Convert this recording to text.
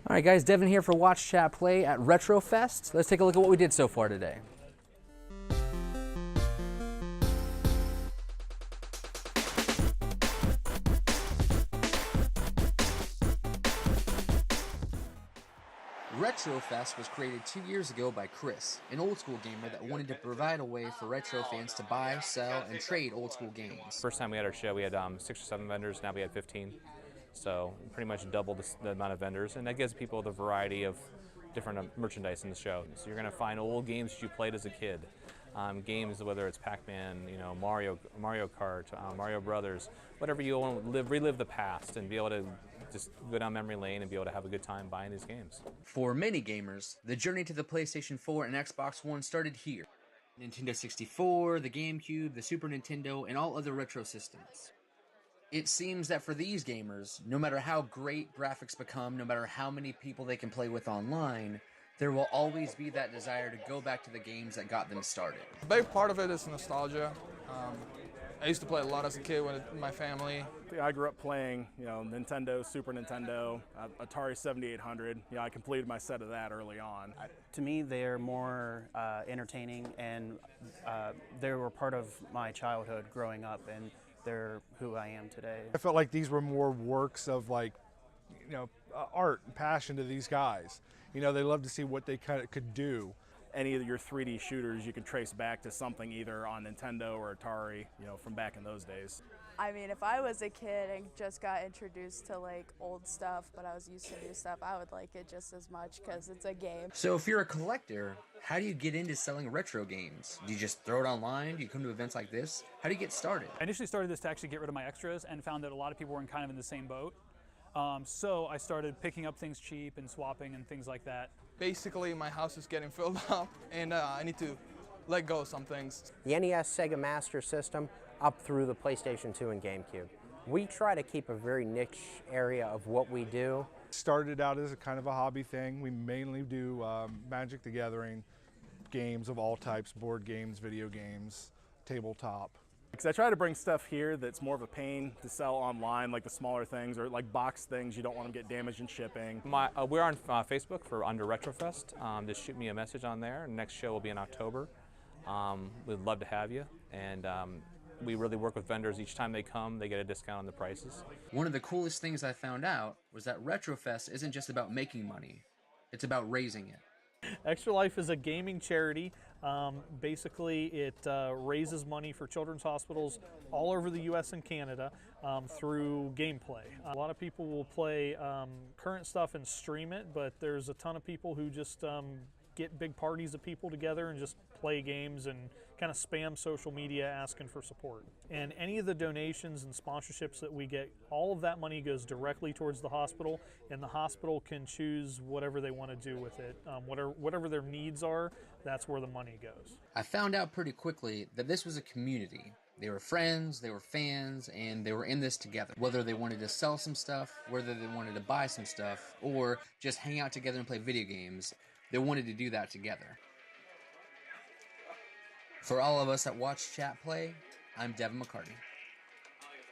All right, guys, Devon here for Watch Chat Play at Retrofest. Let's take a look at what we did so far today. Retrofest was created 2 years ago by Chris, an old school gamer that wanted to provide a way for retro fans to buy, sell, and trade old school games. First time we had our show, we had 6 or 7 vendors. Now we had 15. So pretty much double the amount of vendors, and that gives people the variety of different merchandise in the show. So you're going to find old games that you played as a kid, games whether it's Pac-Man, Mario Kart, Mario Brothers, whatever you want to relive the past and be able to just go down memory lane and be able to have a good time buying these games. For many gamers, the journey to the PlayStation 4 and Xbox One started here. Nintendo 64, the GameCube, the Super Nintendo, and all other retro systems. It seems that for these gamers, no matter how great graphics become, no matter how many people they can play with online, there will always be that desire to go back to the games that got them started. A big part of it is nostalgia. I used to play a lot as a kid with my family. I grew up playing, Nintendo, Super Nintendo, Atari 7800. I completed my set of that early on. To me, they're more entertaining, and they were part of my childhood growing up, and they're who I am today. I felt like these were more works of art and passion to these guys. They love to see what they kind of could do. Any of your 3D shooters you can trace back to something either on Nintendo or Atari, from back in those days. I mean, if I was a kid and just got introduced to old stuff, but I was used to new stuff, I would like it just as much because it's a game. So if you're a collector, how do you get into selling retro games? Do you just throw it online? Do you come to events like this? How do you get started? I initially started this to actually get rid of my extras and found that a lot of people were kind of in the same boat. So I started picking up things cheap and swapping and things like that. Basically, my house is getting filled up, and I need to let go of some things. The NES Sega Master System up through the PlayStation 2 and GameCube. We try to keep a very niche area of what we do. Started out as a kind of a hobby thing. We mainly do Magic the Gathering, games of all types, board games, video games, tabletop. Because I try to bring stuff here that's more of a pain to sell online, like the smaller things or like box things. You don't want them to get damaged in shipping. We're on Facebook for under Retrofest. Just shoot me a message on there. Next show will be in October. We'd love to have you, and we really work with vendors. Each time they come, they get a discount on the prices. One of the coolest things I found out was that Retrofest isn't just about making money, it's about raising it. Extra Life is a gaming charity. Basically, it raises money for children's hospitals all over the U.S. and Canada through gameplay. A lot of people will play current stuff and stream it, but there's a ton of people who just get big parties of people together and just play games and kind of spam social media asking for support. And any of the donations and sponsorships that we get, all of that money goes directly towards the hospital, and the hospital can choose whatever they want to do with it. Whatever their needs are, that's where the money goes. I found out pretty quickly that this was a community. They were friends, they were fans, and they were in this together. Whether they wanted to sell some stuff, whether they wanted to buy some stuff, or just hang out together and play video games, they wanted to do that together. For all of us at Watch Chat Play, I'm Devon McCartney.